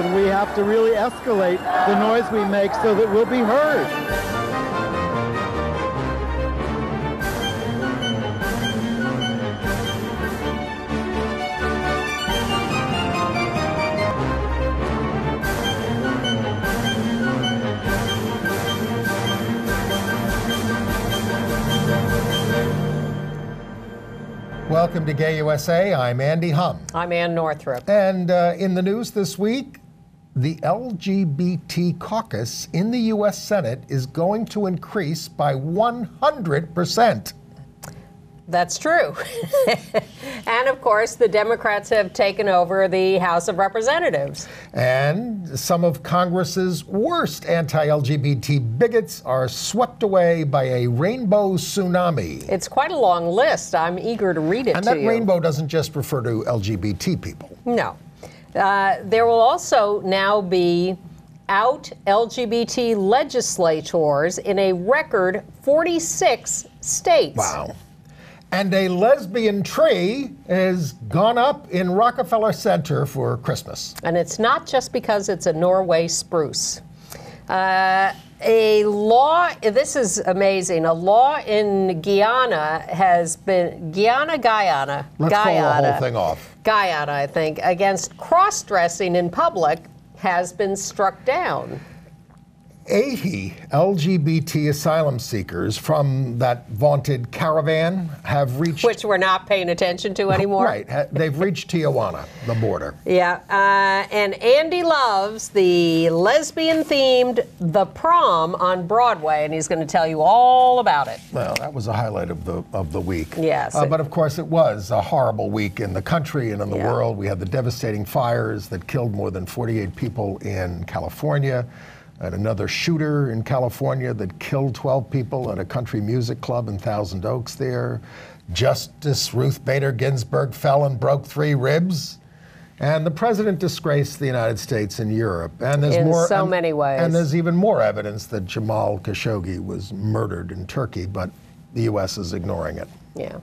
and we have to really escalate the noise we make so that we'll be heard. Welcome to Gay USA. I'm Andy Hum. I'm Ann Northrup. And in the news this week, the LGBT caucus in the U.S. Senate is going to increase by 100%. That's true. And of course, the Democrats have taken over the House of Representatives. And some of Congress's worst anti-LGBT bigots are swept away by a rainbow tsunami. It's quite a long list. I'm eager to read it to you. And that rainbow doesn't just refer to LGBT people. No. There will also now be out LGBT legislators in a record 46 states. Wow. And a lesbian tree has gone up in Rockefeller Center for Christmas. And it's not just because it's a Norway spruce. A law, this is amazing, a law in Guyana has been, Guyana. Let's call the whole thing off. Guyana, I think, against cross-dressing in public has been struck down. 80 LGBT asylum seekers from that vaunted caravan have reached... Which we're not paying attention to anymore. Right. They've reached Tijuana, the border. Yeah. And Andy loves the lesbian-themed The Prom on Broadway, and he's going to tell you all about it. Well, that was a highlight of the week. Yes. But of course, it was a horrible week in the country and in the world. We had the devastating fires that killed more than 48 people in California. And another shooter in California that killed 12 people at a country music club in Thousand Oaks there. Justice Ruth Bader Ginsburg fell and broke 3 ribs. And the president disgraced the United States and Europe. And there's in many ways. And there's even more evidence that Jamal Khashoggi was murdered in Turkey, but the U.S. is ignoring it. Yeah.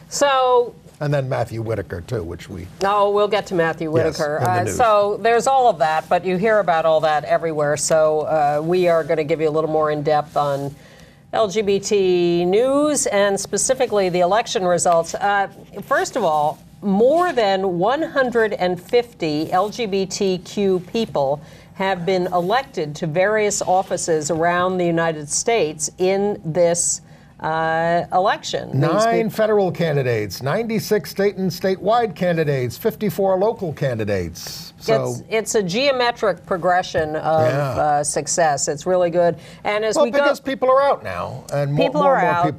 So... And then Matthew Whitaker, too, which we... Oh, we'll get to Matthew Whitaker. Yes, in the news. So there's all of that, but you hear about all that everywhere. So we are going to give you a little more in depth on LGBT news and specifically the election results. First of all, more than 150 LGBTQ people have been elected to various offices around the United States in this election. 9 federal candidates, 96 state and statewide candidates, 54 local candidates. So it's a geometric progression of success. It's really good. And as we go, because people are out now, and more people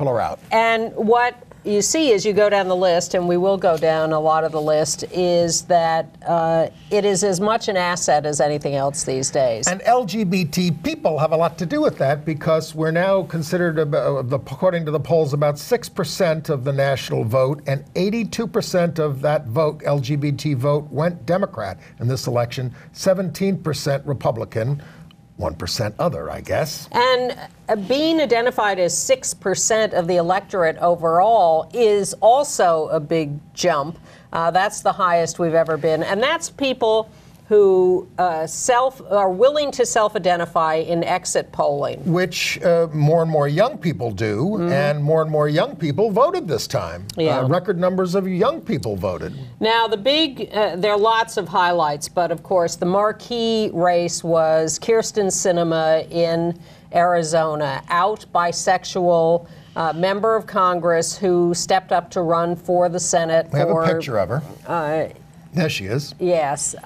are out. And what you see as you go down the list, and we will go down a lot of the list, is that it is as much an asset as anything else these days. And LGBT people have a lot to do with that because we're now considered, according to the polls, about 6% of the national vote, and 82% of that vote, LGBT vote, went Democrat in this election, 17% Republican, 1% other, I guess. And being identified as 6% of the electorate overall is also a big jump. That's the highest we've ever been. And that's people who are willing to self-identify in exit polling. Which more and more young people do, and more young people voted this time. Yeah. Record numbers of young people voted. Now, there are lots of highlights, but of course the marquee race was Kyrsten Sinema in Arizona, out bisexual member of Congress who stepped up to run for the Senate. We have a picture of her. There she is. Yes.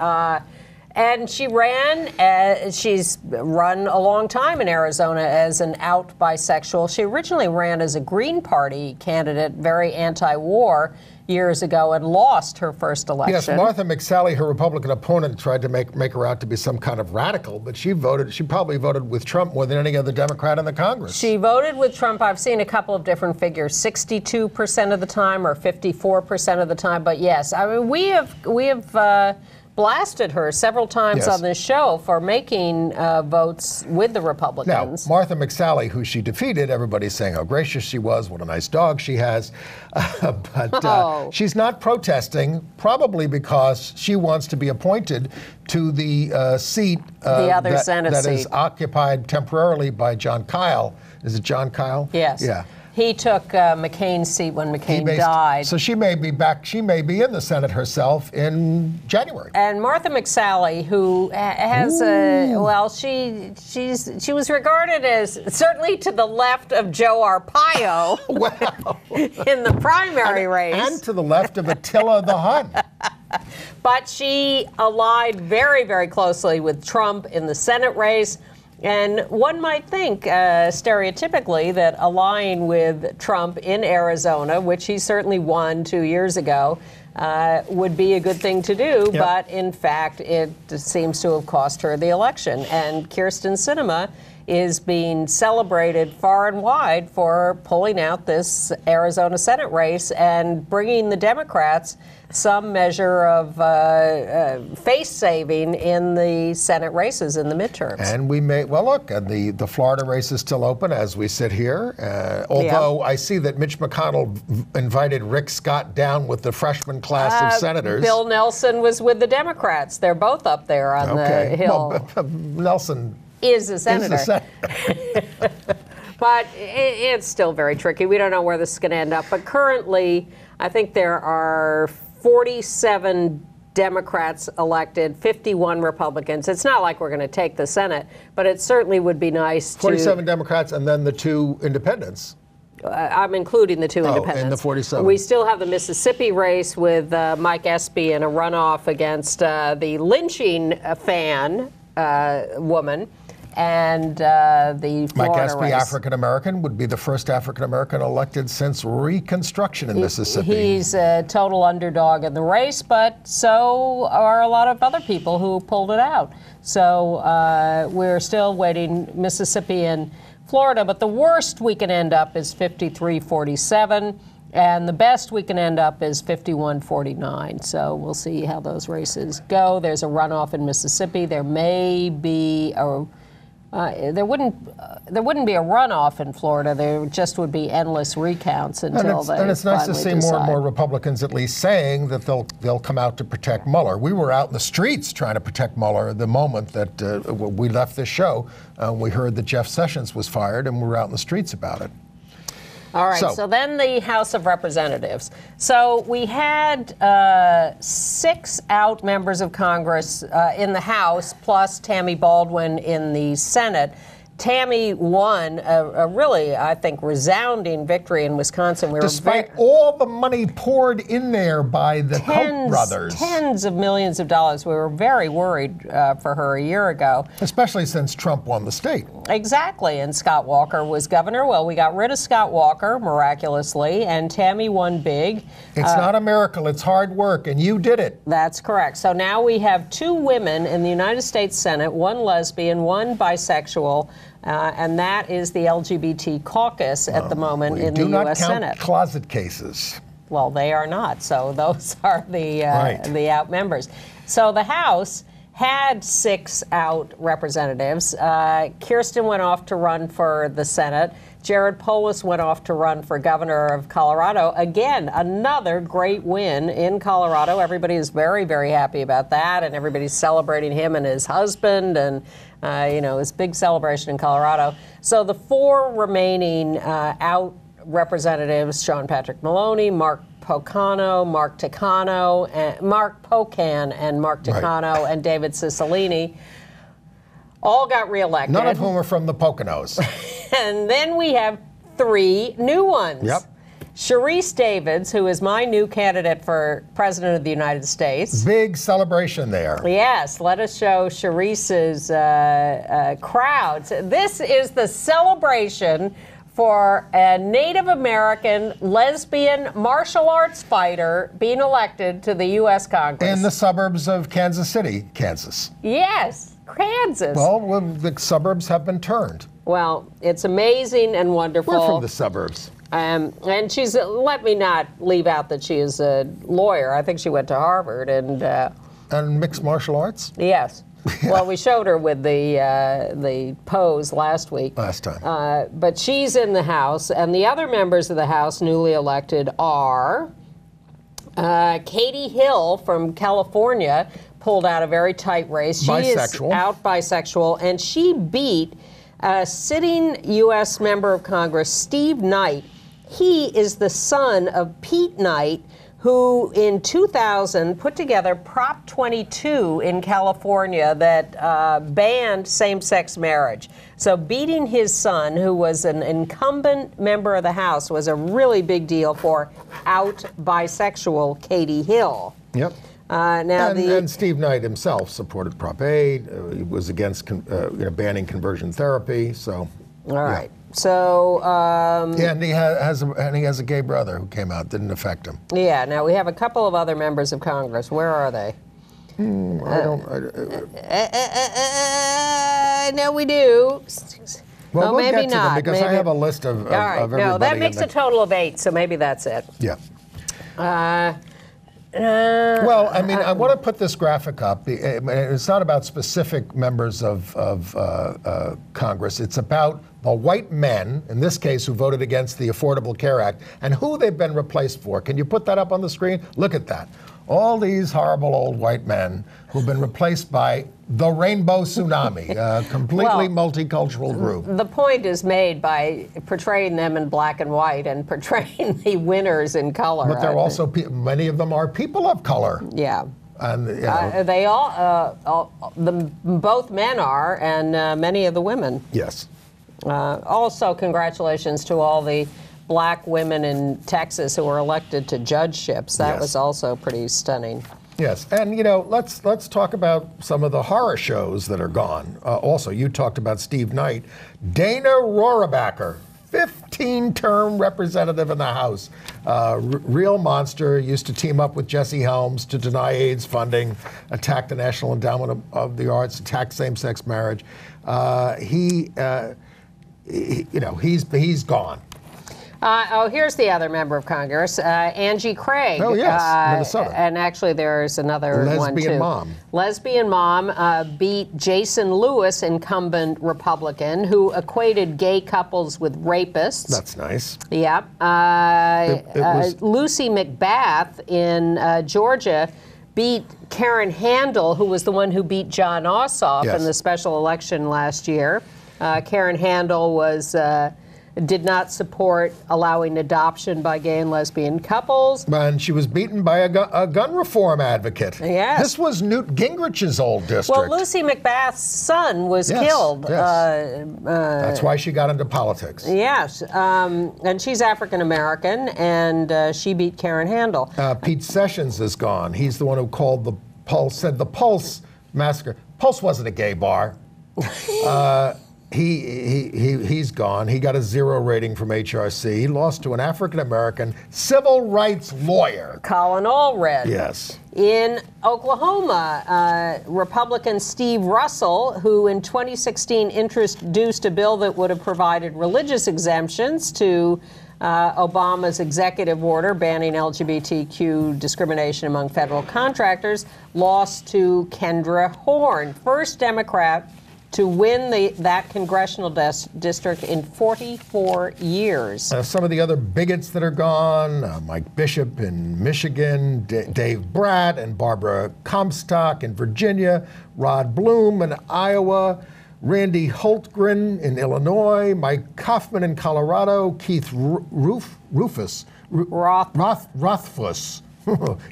And she ran, she's run a long time in Arizona as an out bisexual. She originally ran as a Green Party candidate, very anti-war, years ago, and lost her first election. Yes, Martha McSally, her Republican opponent, tried to make her out to be some kind of radical, but she probably voted with Trump more than any other Democrat in the Congress. She voted with Trump. I've seen a couple of different figures, 62% of the time or 54% of the time, but yes, I mean, we have blasted her several times on this show for making votes with the Republicans. Now, Martha McSally, who she defeated, everybody's saying how gracious she was, what a nice dog she has. But she's not protesting, probably because she wants to be appointed to the seat that is occupied temporarily by Jon Kyl. Is it Jon Kyl? Yes. Yeah. He took McCain's seat when McCain died. So she may be back. She may be in the Senate herself in January. And Martha McSally, who has she was regarded as certainly to the left of Joe Arpaio in the primary race, and to the left of Attila the Hun. But she allied very, very closely with Trump in the Senate race. And one might think, stereotypically, that allying with Trump in Arizona, which he certainly won 2 years ago, would be a good thing to do. Yep. But in fact, it seems to have cost her the election. And Kyrsten Sinema is being celebrated far and wide for pulling out this Arizona Senate race and bringing the Democrats some measure of face saving in the Senate races in the midterms. And we may, well, look, the Florida race is still open as we sit here. Although I see that Mitch McConnell invited Rick Scott down with the freshman class of senators. Bill Nelson was with the Democrats. They're both up there on the Hill. Well, Nelson is a senator. But it's still very tricky. We don't know where this is going to end up. But currently, I think there are 47 Democrats elected, 51 Republicans. It's not like we're going to take the Senate, but it certainly would be nice 47 Democrats and then the 2 independents. I'm including the 2 independents. In the 47. We still have the Mississippi race with Mike Espy in a runoff against the lynching fan woman. And the Florida Mike Espy, race. African-American, would be the first African-American elected since Reconstruction in Mississippi. He's a total underdog in the race, but so are a lot of other people who pulled it out. So we're still waiting Mississippi and Florida, but the worst we can end up is 53-47, and the best we can end up is 51-49. So we'll see how those races go. There's a runoff in Mississippi. There may be a there wouldn't be a runoff in Florida. There just would be endless recounts until they And it's nice to finally see decide. more and more Republicans at least saying that they'll come out to protect Mueller. We were out in the streets trying to protect Mueller the moment that we left this show. We heard that Jeff Sessions was fired, and we were out in the streets about it. All right, so then the House of Representatives. So we had 6 out members of Congress in the House, plus Tammy Baldwin in the Senate. Tammy won a really, I think, resounding victory in Wisconsin. Despite all the money poured in there by the Koch brothers. Tens of millions of dollars. We were very worried for her a year ago. Especially since Trump won the state. Exactly, and Scott Walker was governor. Well, we got rid of Scott Walker, miraculously, and Tammy won big. It's not a miracle, it's hard work, and you did it. That's correct. So now we have 2 women in the United States Senate, 1 lesbian, 1 bisexual, and that is the LGBT caucus at the moment in the U.S. Senate. We do not count closet cases. Well, they are not. So those are the out members. So the House had 6 out representatives. Kyrsten went off to run for the Senate. Jared Polis went off to run for governor of Colorado. Again, another great win in Colorado. Everybody is very, very happy about that, and everybody's celebrating him and his husband, and his big celebration in Colorado. So the 4 remaining out representatives, Sean Patrick Maloney, Mark Pocan, and Mark Takano, and David Cicilline, all got reelected. None of whom are from the Poconos. And then we have 3 new ones. Yep. Sharice Davids, who is my new candidate for President of the United States. Big celebration there. Yes, let us show Sharice's crowds. This is the celebration for a Native American lesbian martial arts fighter being elected to the U.S. Congress. In the suburbs of Kansas City, Kansas. Yes, Kansas. Well, the suburbs have been turned. Well, it's amazing and wonderful. We're from the suburbs. And she's, let me not leave out that she is a lawyer. I think she went to Harvard. And And mixed martial arts? Yes. Well, we showed her with the pose last week. Last time. But she's in the House, and the other members of the House newly elected are Katie Hill from California, pulled out a very tight race. She is out bisexual, and she beat a sitting U.S. member of Congress, Steve Knight. He is the son of Pete Knight, who in 2000 put together Prop 22 in California that banned same-sex marriage. So beating his son, who was an incumbent member of the House, was a really big deal for out bisexual Katie Hill. Yep. And Steve Knight himself supported Prop 8. He was against banning conversion therapy. So, all right. Yeah. So and he has a gay brother who came out. Didn't affect him. Yeah. Now we have a couple of other members of Congress. Where are they? No, we do. Well, we'll maybe get to not. them because maybe. I have a list of all right. everybody. No, that makes a total of 8. So maybe that's it. Yeah. Well, I mean, I want to put this graphic up. It's not about specific members of Congress. It's about the white men, in this case, who voted against the Affordable Care Act, and who they've been replaced for. Can you put that up on the screen? Look at that. All these horrible old white men who've been replaced by the Rainbow Tsunami, a completely multicultural group. The point is made by portraying them in black and white and portraying the winners in color. But they're also, many of them are people of color. Yeah. And they both men are, and many of the women. Yes. Also, congratulations to all the black women in Texas who were elected to judgeships. That was also pretty stunning. Yes, and let's talk about some of the horror shows that are gone. Also, you talked about Steve Knight. Dana Rohrabacher, 15-term representative in the House. Real monster, used to team up with Jesse Helms to deny AIDS funding, attack the National Endowment of the Arts, attack same-sex marriage. He's gone. Here's the other member of Congress, Angie Craig. Oh, yes, Minnesota. And actually, there's another one, too. Lesbian Mom beat Jason Lewis, incumbent Republican, who equated gay couples with rapists. That's nice. Yep. Lucy McBath in Georgia beat Karen Handel, who was the one who beat John Ossoff in the special election last year. Karen Handel did not support allowing adoption by gay and lesbian couples. And she was beaten by a gun reform advocate. Yes. This was Newt Gingrich's old district. Well, Lucy McBath's son was killed. Yes. That's why she got into politics. Yes. And she's African American, and she beat Karen Handel. Pete Sessions is gone. He's the one who called the Pulse, said the Pulse massacre. Pulse wasn't a gay bar. He's gone. He got a 0 rating from HRC. He lost to an African-American civil rights lawyer. Colin Allred. Yes. In Oklahoma, Republican Steve Russell, who in 2016 introduced a bill that would have provided religious exemptions to Obama's executive order banning LGBTQ discrimination among federal contractors, lost to Kendra Horn, first Democrat to win that congressional district in 44 years. Some of the other bigots that are gone, Mike Bishop in Michigan, Dave Bratt and Barbara Comstock in Virginia, Rod Bloom in Iowa, Randy Hultgren in Illinois, Mike Kaufman in Colorado, Keith Rothfuss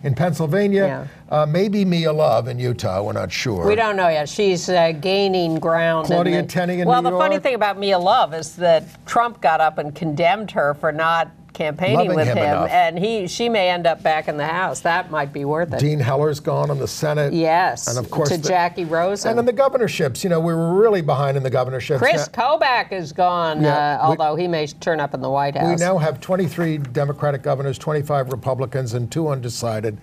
in Pennsylvania, maybe Mia Love in Utah, we're not sure. We don't know yet. She's gaining ground. Claudia Tenney in New York. Well, the funny thing about Mia Love is that Trump got up and condemned her for not campaigning with him, and she may end up back in the House. That might be worth it. Dean Heller's gone in the Senate. Yes, and of course to Jackie Rosen. And in the governorships, we were really behind in the governorships. Kris Kobach is gone, although he may turn up in the White House. We now have 23 Democratic governors, 25 Republicans, and 2 undecided.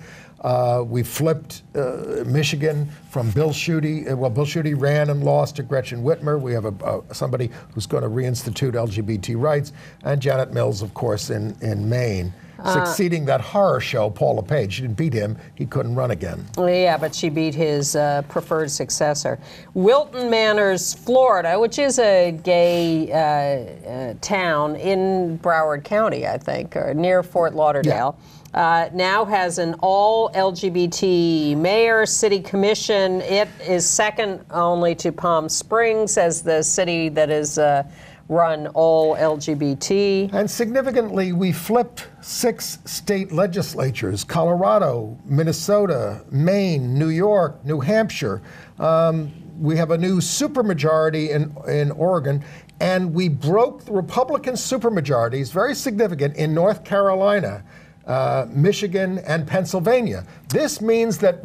We flipped Michigan from Bill Schuette. Bill Schuette ran and lost to Gretchen Whitmer. We have somebody who's going to reinstitute LGBT rights, and Janet Mills, of course, in Maine. succeeding that horror show, Paul LePage. She didn't beat him. He couldn't run again. Yeah, but she beat his preferred successor. Wilton Manors, Florida, which is a gay town in Broward County, I think, or near Fort Lauderdale. Yeah. Now has an all-LGBT mayor, city commission. It is second only to Palm Springs as the city that is run all LGBT. And significantly, we flipped 6 state legislatures: Colorado, Minnesota, Maine, New York, New Hampshire. We have a new supermajority in Oregon, and we broke the Republican supermajorities, very significant, in North Carolina, Michigan, and Pennsylvania. This means that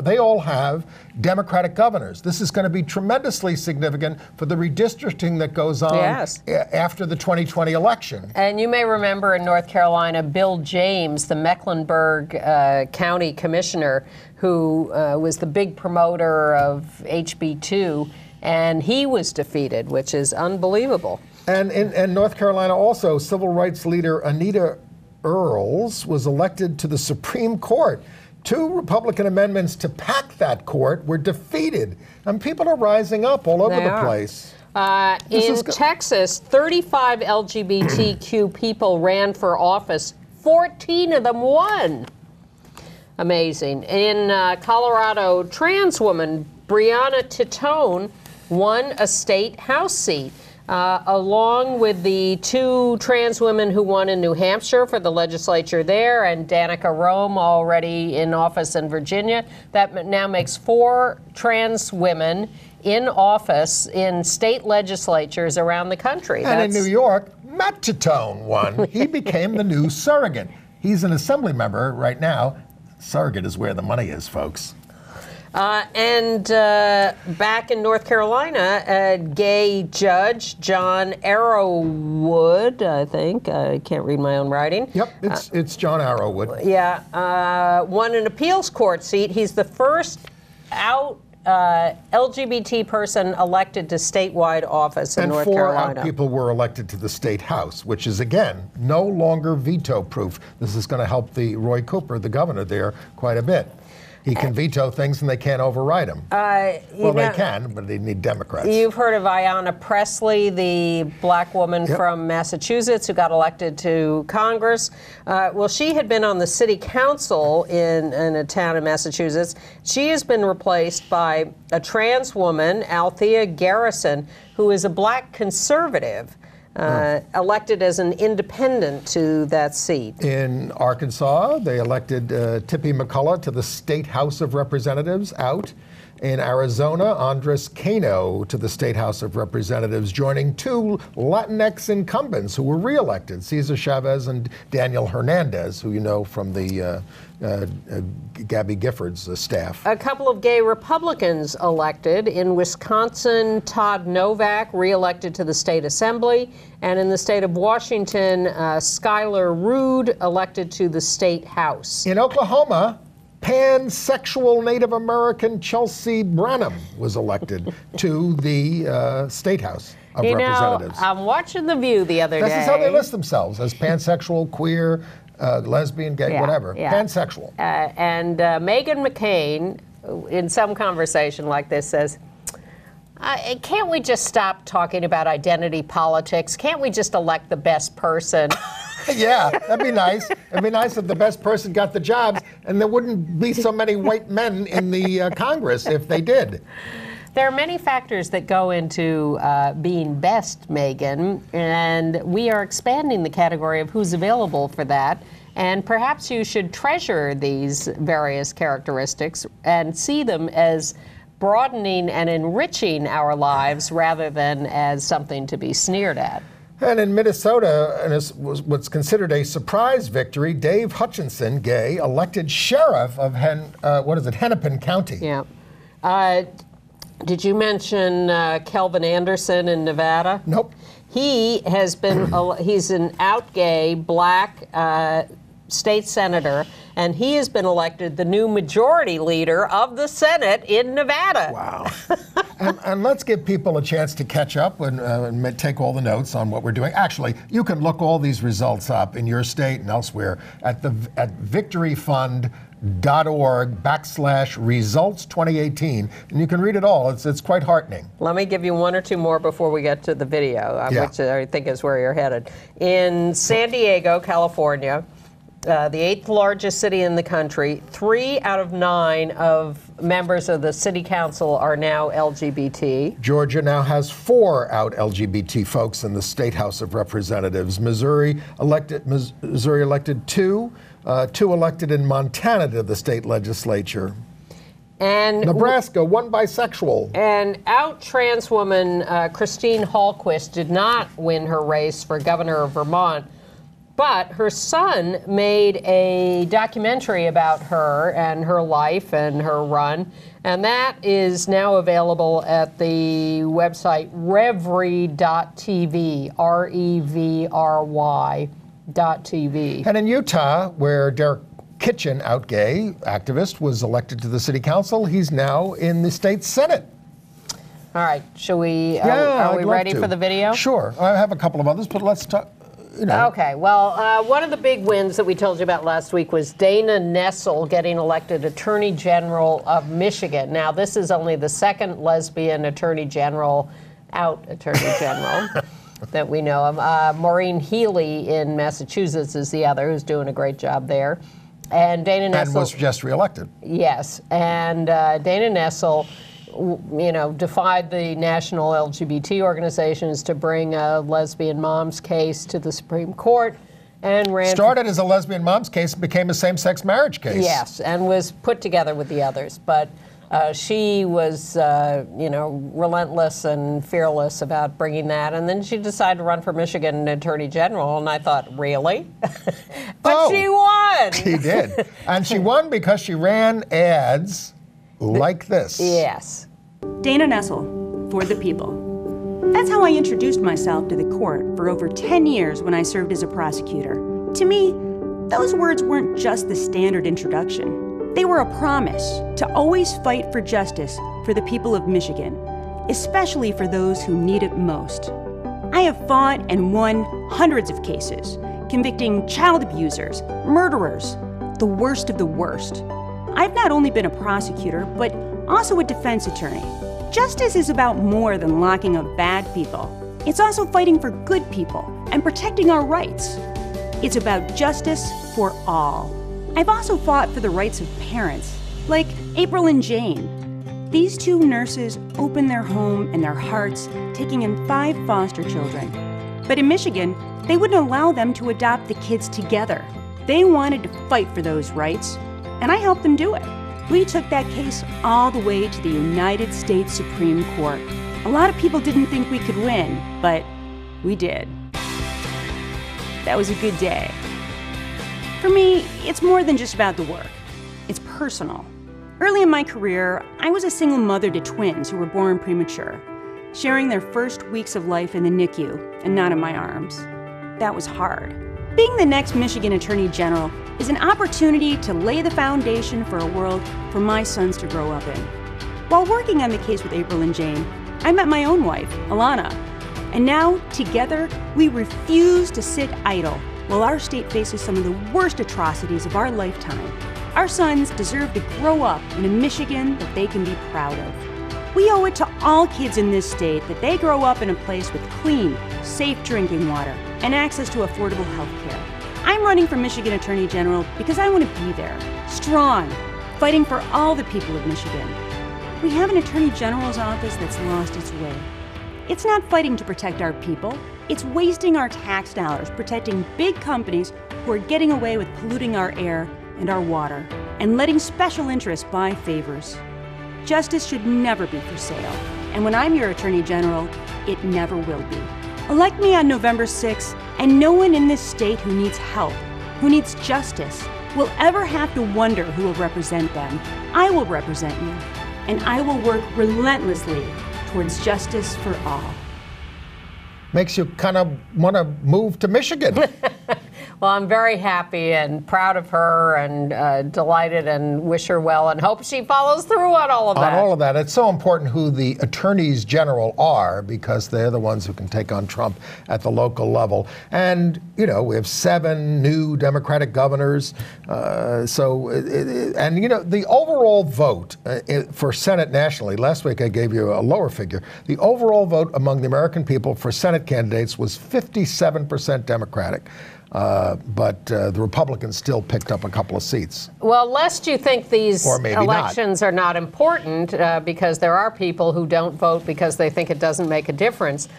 they all have Democratic governors. This is going to be tremendously significant for the redistricting that goes on after the 2020 election. And you may remember in North Carolina, Bill James, the Mecklenburg County Commissioner, who was the big promoter of HB2, and he was defeated, which is unbelievable. And in North Carolina also, civil rights leader Anita Earls was elected to the Supreme Court. 2 Republican amendments to pack that court were defeated. And people are rising up all over the place. In Texas, 35 LGBTQ people ran for office. 14 of them won. Amazing. In Colorado, trans woman Breonna Titone won a state House seat. Along with the 2 trans women who won in New Hampshire for the legislature there, and Danica Rome already in office in Virginia. That now makes 4 trans women in office in state legislatures around the country. And in New York, Matt Titone won. He became the new surrogate. He's an assembly member right now. Surrogate is where the money is, folks. And back in North Carolina, a gay judge, John Arrowwood, I think. I can't read my own writing. Yep, it's John Arrowwood. Yeah, won an appeals court seat. He's the first out LGBT person elected to statewide office in North Carolina. And 4 out people were elected to the state house, which is, again, no longer veto-proof. This is going to help Roy Cooper, the governor there, quite a bit. He can veto things and they can't override them. They can, but they need Democrats. You've heard of Ayanna Pressley, the black woman from Massachusetts who got elected to Congress. Well, she had been on the city council in a town in Massachusetts. She has been replaced by a trans woman, Althea Garrison, who is a black conservative. Elected as an independent to that seat. In Arkansas, they elected Tippy McCullough to the State House of Representatives, out. In Arizona, Andres Cano to the State House of Representatives, joining 2 Latinx incumbents who were reelected, Cesar Chavez and Daniel Hernandez, who you know from the Gabby Giffords staff. A couple of gay Republicans elected. In Wisconsin, Todd Novak reelected to the state assembly. And in the state of Washington, Skylar Rude elected to the state house. In Oklahoma, pansexual Native American Chelsea Branham was elected to the State House of Representatives. I'm watching The View the other day. This is how they list themselves, as pansexual, queer, lesbian, gay, whatever. Pansexual. And Meghan McCain, in some conversation like this, says, can't we just stop talking about identity politics? Can't we just elect the best person? Yeah, that'd be nice. It'd be nice if the best person got the jobs, and there wouldn't be so many white men in the Congress if they did. There are many factors that go into being best, Megan, and we are expanding the category of who's available for that. And perhaps you should treasure these various characteristics and see them as broadening and enriching our lives rather than as something to be sneered at. And in Minnesota, and it was what's considered a surprise victory, Dave Hutchinson, gay, elected sheriff of Hennepin County. Yeah. Did you mention Kelvin Anderson in Nevada? Nope. He has been, he's an out gay, black state senator, and he has been elected the new majority leader of the Senate in Nevada. Wow. And let's give people a chance to catch up and take all the notes on what we're doing. Actually, you can look all these results up in your state and elsewhere at victoryfund.org/results 2018, and you can read it all. It's quite heartening. Let me give you one or two more before we get to the video, which I think is where you're headed. In San Diego, California, the 8th largest city in the country, 3 out of 9 of members of the city council are now LGBT. Georgia now has 4 out LGBT folks in the State House of Representatives. Missouri elected 2, 2 elected in Montana to the state legislature. And Nebraska, 1 bisexual. And out trans woman Christine Hallquist did not win her race for governor of Vermont, but her son made a documentary about her and her life and her run, and that is now available at the website revry.tv, REVRY.tv. And in Utah, where Derek Kitchen, out gay activist, was elected to the city council, he's now in the state senate. All right, shall we, are we ready for the video? Sure, I have a couple of others, but let's talk. Okay, well, one of the big wins that we told you about last week was Dana Nessel getting elected Attorney General of Michigan. Now, this is only the second lesbian Attorney General, that we know of. Maureen Healey in Massachusetts is the other, who's doing a great job there. And Dana Nessel... And was just reelected. Yes, and Dana Nessel... defied the national LGBT organizations to bring a lesbian mom's case to the Supreme Court and ran... Started as a lesbian mom's case and became a same-sex marriage case. Yes, and was put together with the others. But she was, relentless and fearless about bringing that. And then she decided to run for Michigan Attorney General, and I thought, really? But she won! She did. And she won because she ran ads... like this. Yes. Dana Nessel, for the people. That's how I introduced myself to the court for over 10 years when I served as a prosecutor. To me, those words weren't just the standard introduction. They were a promise to always fight for justice for the people of Michigan, especially for those who need it most. I have fought and won hundreds of cases, convicting child abusers, murderers, the worst of the worst. I've not only been a prosecutor, but also a defense attorney. Justice is about more than locking up bad people. It's also fighting for good people and protecting our rights. It's about justice for all. I've also fought for the rights of parents, like April and Jane. These 2 nurses opened their home and their hearts, taking in 5 foster children. But in Michigan, they wouldn't allow them to adopt the kids together. They wanted to fight for those rights, and I helped them do it. We took that case all the way to the United States Supreme Court. A lot of people didn't think we could win, but we did. That was a good day. For me, it's more than just about the work. It's personal. Early in my career, I was a single mother to twins who were born premature, sharing their first weeks of life in the NICU and not in my arms. That was hard. Being the next Michigan Attorney General is an opportunity to lay the foundation for a world for my sons to grow up in. While working on the case with April and Jane, I met my own wife, Alana. And now, together, we refuse to sit idle while our state faces some of the worst atrocities of our lifetime. Our sons deserve to grow up in a Michigan that they can be proud of. We owe it to all kids in this state that they grow up in a place with clean, safe drinking water and access to affordable health care. I'm running for Michigan Attorney General because I want to be there, strong, fighting for all the people of Michigan. We have an Attorney General's office that's lost its way. It's not fighting to protect our people. It's wasting our tax dollars protecting big companies who are getting away with polluting our air and our water and letting special interests buy favors. Justice should never be for sale. And when I'm your Attorney General, it never will be. Elect me on November 6th, and no one in this state who needs help, who needs justice, will ever have to wonder who will represent them. I will represent you, and I will work relentlessly towards justice for all. Makes you kind of want to move to Michigan. Well, I'm very happy and proud of her and delighted and wish her well and hope she follows through on all of that. On all of that. It's so important who the attorneys general are because they're the ones who can take on Trump at the local level. And, you know, we have 7 new Democratic governors. And, you know, the overall vote for Senate nationally, last week I gave you a lower figure, the overall vote among the American people for Senate candidates was 57% Democratic. But the Republicans still picked up a couple of seats. Well, lest you think these elections are not important, because there are people who don't vote because they think it doesn't make a difference.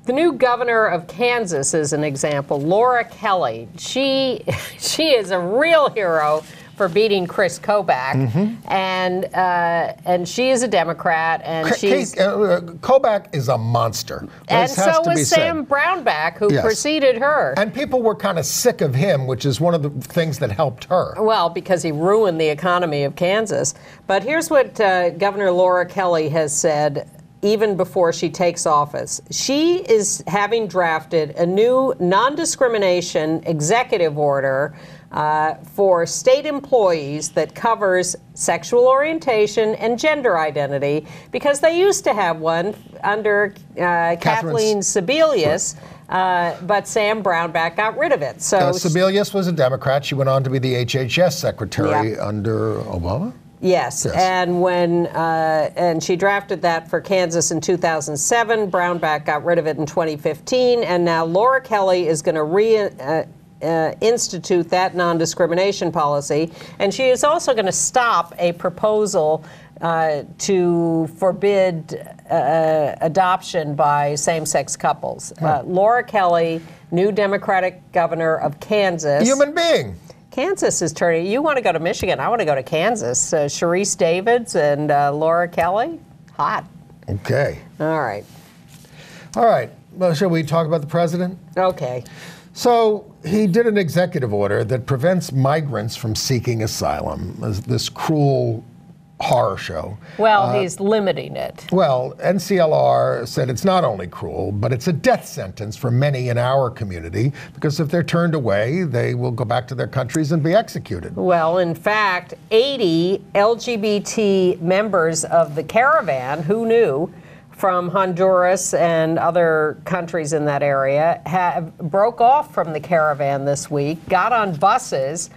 The new governor of Kansas is an example, Laura Kelly. She is a real hero for beating Kris Kobach, and she is a Democrat, and Kobach is a monster. And so was Sam Brownback, who preceded her. And people were kind of sick of him, which is one of the things that helped her. Well, because he ruined the economy of Kansas. But here's what Governor Laura Kelly has said even before she takes office. She is having drafted a new non-discrimination executive order for state employees that covers sexual orientation and gender identity, because they used to have one under Kathleen Sebelius, but Sam Brownback got rid of it. So Sebelius was a Democrat. She went on to be the HHS secretary under Obama. Yes, and when and she drafted that for Kansas in 2007. Brownback got rid of it in 2015, and now Laura Kelly is going to institute that non-discrimination policy, and she is also going to stop a proposal to forbid adoption by same-sex couples. Laura Kelly, new Democratic governor of Kansas. Human being. Kansas is turning. You want to go to Michigan? I want to go to Kansas. Sharice Davids and Laura Kelly, hot. Okay. All right. All right. Well, shall we talk about the president? Okay. So he did an executive order that prevents migrants from seeking asylum. This cruel horror show. Well, he's limiting it. Well, NCLR said it's not only cruel, but it's a death sentence for many in our community, because if they're turned away, they will go back to their countries and be executed. Well, in fact, 80 LGBT members of the caravan, who knew, from Honduras and other countries in that area, broke off from the caravan this week, got on buses,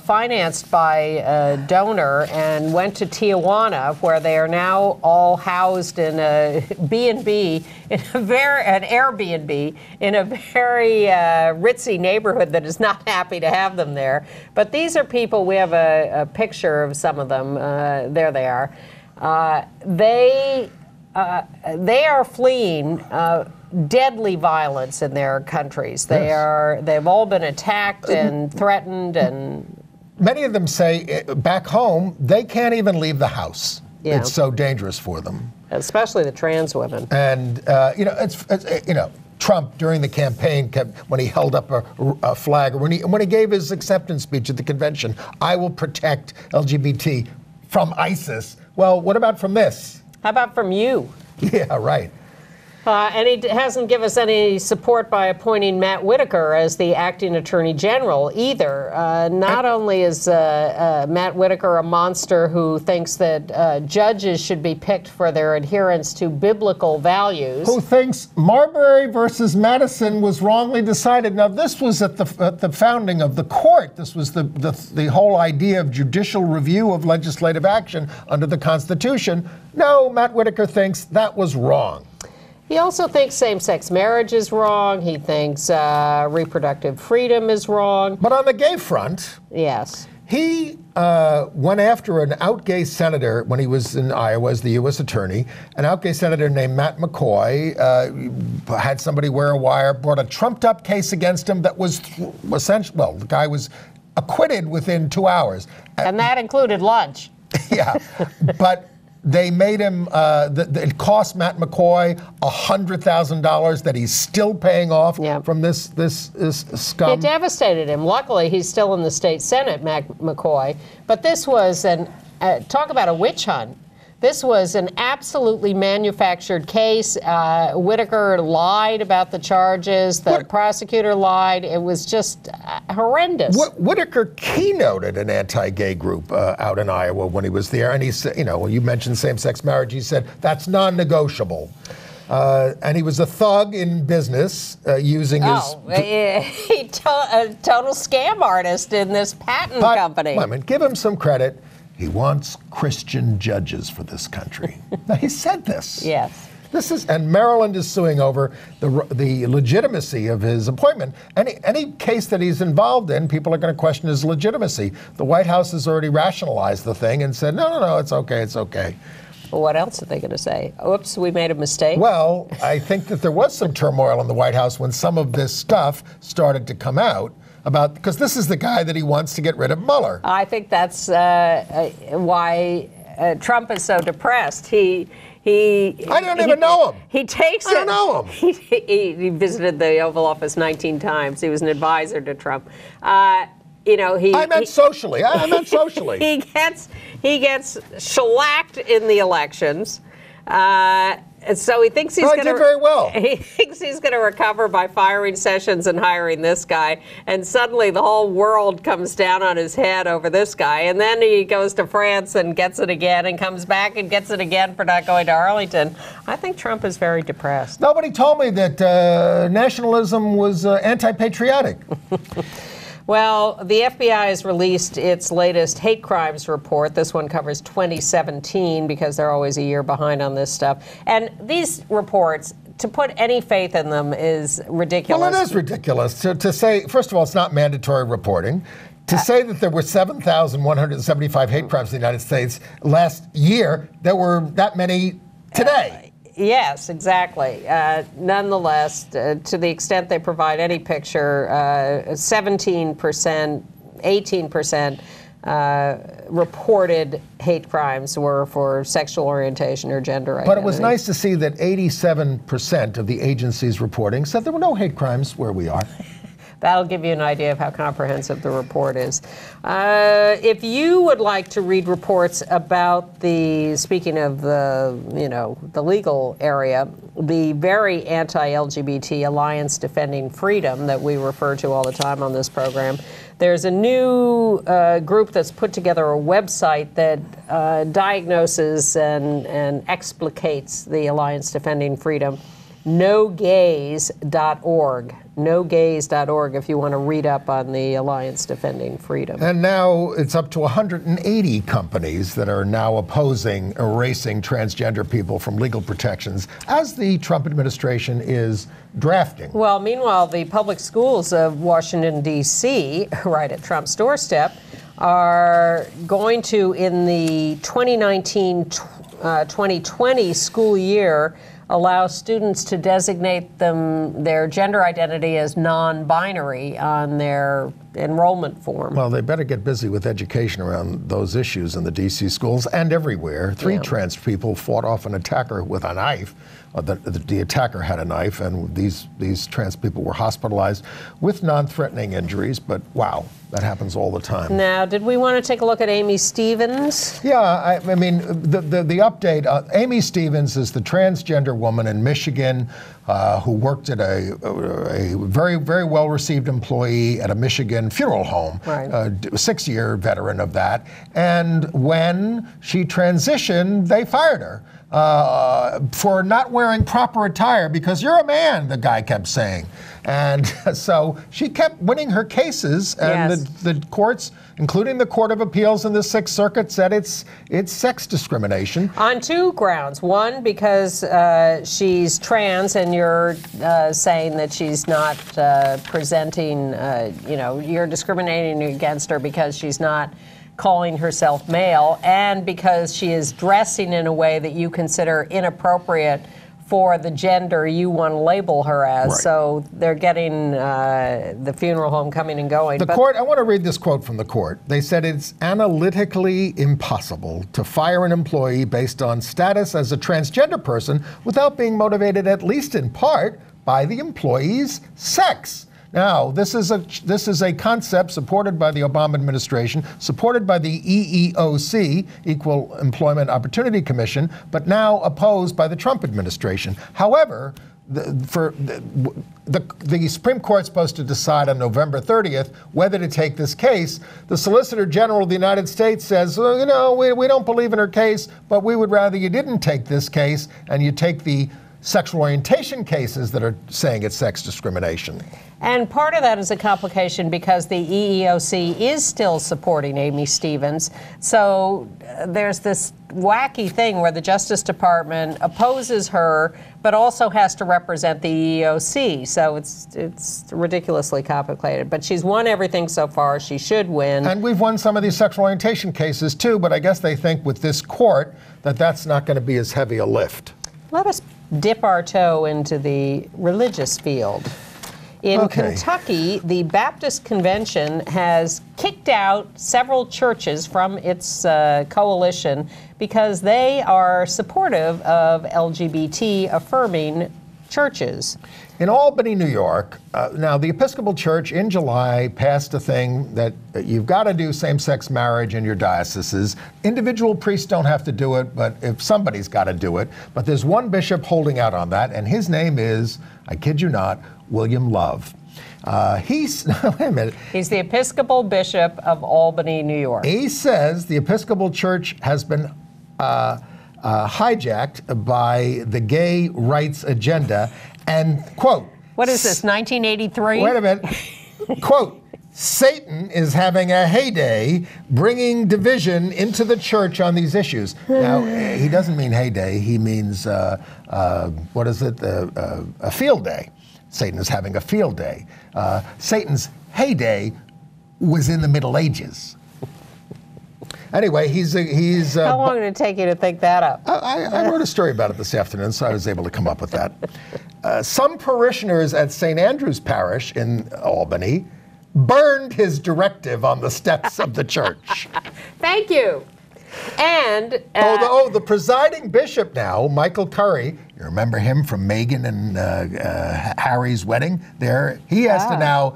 financed by a donor, and went to Tijuana, where they are now all housed in a B&B, an Airbnb, in a very ritzy neighborhood that is not happy to have them there. But these are people, we have a picture of some of them, there they are. They are fleeing deadly violence in their countries. They've all been attacked and threatened, and many of them say back home they can't even leave the house. Yeah. It's so dangerous for them, especially the trans women. And Trump during the campaign when he held up a flag, or when he gave his acceptance speech at the convention, I will protect LGBT from ISIS. Well, what about from this? How about from you? Yeah, right. And he hasn't given us any support by appointing Matt Whitaker as the acting attorney general either. Not only is Matt Whitaker a monster who thinks that judges should be picked for their adherence to biblical values. Who thinks Marbury versus Madison was wrongly decided. Now, this was at the founding of the court. This was the whole idea of judicial review of legislative action under the Constitution. No, Matt Whitaker thinks that was wrong. He also thinks same-sex marriage is wrong. He thinks reproductive freedom is wrong. But on the gay front, yes, he went after an out-gay senator when he was in Iowa as the U.S. attorney. An out-gay senator named Matt McCoy had somebody wear a wire, brought a trumped-up case against him that was essentially, well, the guy was acquitted within 2 hours. And that included lunch. Yeah, but they made him, it cost Matt McCoy $100,000 that he's still paying off from this scum. It devastated him. Luckily, he's still in the state Senate, Matt McCoy. But this was talk about a witch hunt. This was an absolutely manufactured case. Whitaker lied about the charges. The prosecutor lied. It was just horrendous. Whitaker keynoted an anti-gay group out in Iowa when he was there. And he said, you know, when you mentioned same-sex marriage, he said, that's non-negotiable. And he was a thug in business, using his... a total scam artist in this patent company. I mean, give him some credit. He wants Christian judges for this country. Now, he said this. Yes. And Maryland is suing over the legitimacy of his appointment. Any case that he's involved in, people are going to question his legitimacy. The White House has already rationalized the thing and said, no, it's okay, it's okay. Well, what else are they going to say? Oops, we made a mistake? Well, I think that there was some turmoil in the White House when some of this stuff started to come out. Because this is the guy that he wants to get rid of Mueller. I think that's why Trump is so depressed. I don't even know him. He takes it. I don't know him. He visited the Oval Office 19 times. He was an advisor to Trump. I meant socially. He gets shellacked in the elections. And so he thinks he's going to did very well. He thinks he's going to recover by firing Sessions and hiring this guy. And suddenly the whole world comes down on his head over this guy. And then he goes to France and gets it again and comes back and gets it again for not going to Arlington. I think Trump is very depressed. Nobody told me that nationalism was anti-patriotic. Well, the FBI has released its latest hate crimes report. This one covers 2017 because they're always a year behind on this stuff. And these reports, to put any faith in them is ridiculous. Well, it is ridiculous to say, first of all, it's not mandatory reporting. To say that there were 7,175 hate crimes in the United States last year, there were that many today. Yes, exactly. Nonetheless, to the extent they provide any picture, 17%, 18% reported hate crimes were for sexual orientation or gender identity. But it was nice to see that 87% of the agencies reporting said there were no hate crimes where we are. That'll give you an idea of how comprehensive the report is. If you would like to read reports about speaking of the legal area, the very anti-LGBT Alliance Defending Freedom that we refer to all the time on this program, there's a new group that's put together a website that diagnoses and explicates the Alliance Defending Freedom. NoGays.org. NoGays.org if you want to read up on the Alliance Defending Freedom. And now it's up to 180 companies that are now opposing erasing transgender people from legal protections as the Trump administration is drafting. Well, meanwhile, the public schools of Washington, D.C., right at Trump's doorstep, are going to, in the 2019-2020 school year, allow students to designate their gender identity as non-binary on their enrollment form. Well, they better get busy with education around those issues in the D.C. schools and everywhere. Three trans people fought off an attacker with a knife. The attacker had a knife, and these trans people were hospitalized with non-threatening injuries. But wow, that happens all the time. Now, did we want to take a look at Amy Stevens? Yeah, I mean, the update. Amy Stevens is the transgender woman in Michigan who worked at a very, very well-received employee at a Michigan funeral home. Right. A 6-year veteran of that. And when she transitioned, they fired her. For not wearing proper attire because you're a man, the guy kept saying. And so she kept winning her cases, and the courts, including the Court of Appeals and the Sixth Circuit, said it's sex discrimination. On two grounds. One, because she's trans, and you're saying that she's not presenting, you're discriminating against her because she's not calling herself male, and because she is dressing in a way that you consider inappropriate for the gender you want to label her as. Right. So they're getting the funeral home coming and going. The court, I want to read this quote from the court. They said it's analytically impossible to fire an employee based on status as a transgender person without being motivated, at least in part, by the employee's sex. Now, this is a concept supported by the Obama administration, supported by the EEOC, Equal Employment Opportunity Commission, but now opposed by the Trump administration. However, the Supreme Court's supposed to decide on November 30th whether to take this case. The Solicitor General of the United States says, well, you know, we don't believe in her case, but we would rather you didn't take this case and you take the sexual orientation cases that are saying it's sex discrimination. And part of that is a complication because the EEOC is still supporting Amy Stevens. So there's this wacky thing where the Justice Department opposes her, but also has to represent the EEOC. So it's ridiculously complicated. But she's won everything so far. She should win. And we've won some of these sexual orientation cases too, but I guess they think with this court that that's not going to be as heavy a lift. Let us dip our toe into the religious field. In Kentucky, the Baptist Convention has kicked out several churches from its coalition because they are supportive of LGBT-affirming churches. In Albany, New York, now the Episcopal Church in July passed a thing that you've got to do same-sex marriage in your dioceses. Individual priests don't have to do it, but if somebody's got to do it. But there's one bishop holding out on that, and his name is, I kid you not, William Love. Wait a minute. He's the Episcopal Bishop of Albany, New York. He says the Episcopal Church has been hijacked by the gay rights agenda, and, quote... What is this, 1983? Wait a minute. Quote, Satan is having a heyday bringing division into the church on these issues. Now, he doesn't mean heyday. He means, what is it, a field day. Satan is having a field day. Satan's heyday was in the Middle Ages. Anyway, he's How long did it take you to think that up? I wrote a story about it this afternoon, so I was able to come up with that. Some parishioners at St. Andrew's Parish in Albany burned his directive on the steps of the church. Thank you. And the presiding bishop now, Michael Curry, you remember him from Meghan and Harry's wedding? There, he has to now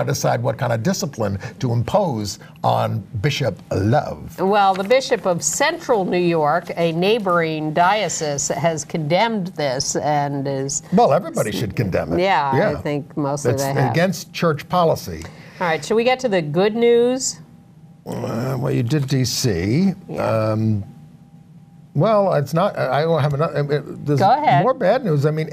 decide what kind of discipline to impose on Bishop Love. Well, the Bishop of Central New York, a neighboring diocese, has condemned this and is... Well, everybody should condemn it. Yeah, I think mostly they have. It's against church policy. All right, should we get to the good news? Well, you did D.C. Yeah. Well, it's not. I don't have enough. There's Go ahead. More bad news. I mean,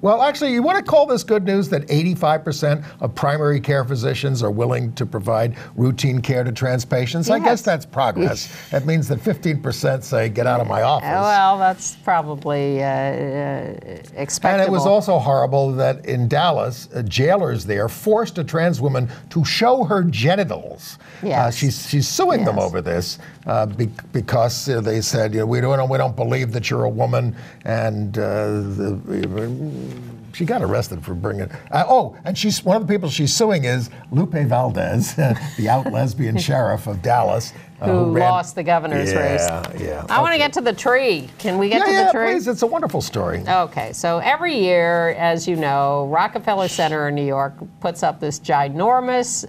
Well, actually, you want to call this good news that 85% of primary care physicians are willing to provide routine care to trans patients? Yes. I guess that's progress. That means that 15% say, "Get out of my office." Well, that's probably expectable. And it was also horrible that in Dallas, jailers there forced a trans woman to show her genitals. Yes. She's suing them over this because they said, we don't believe that you're a woman, and she got arrested for bringing. And she's one of the people she's suing is Lupe Valdez, the out lesbian sheriff of Dallas, who lost the governor's race. Yeah. I want to get to the tree. Can we get to the tree? Yeah, please. It's a wonderful story. Okay, so every year, as you know, Rockefeller Center in New York puts up this ginormous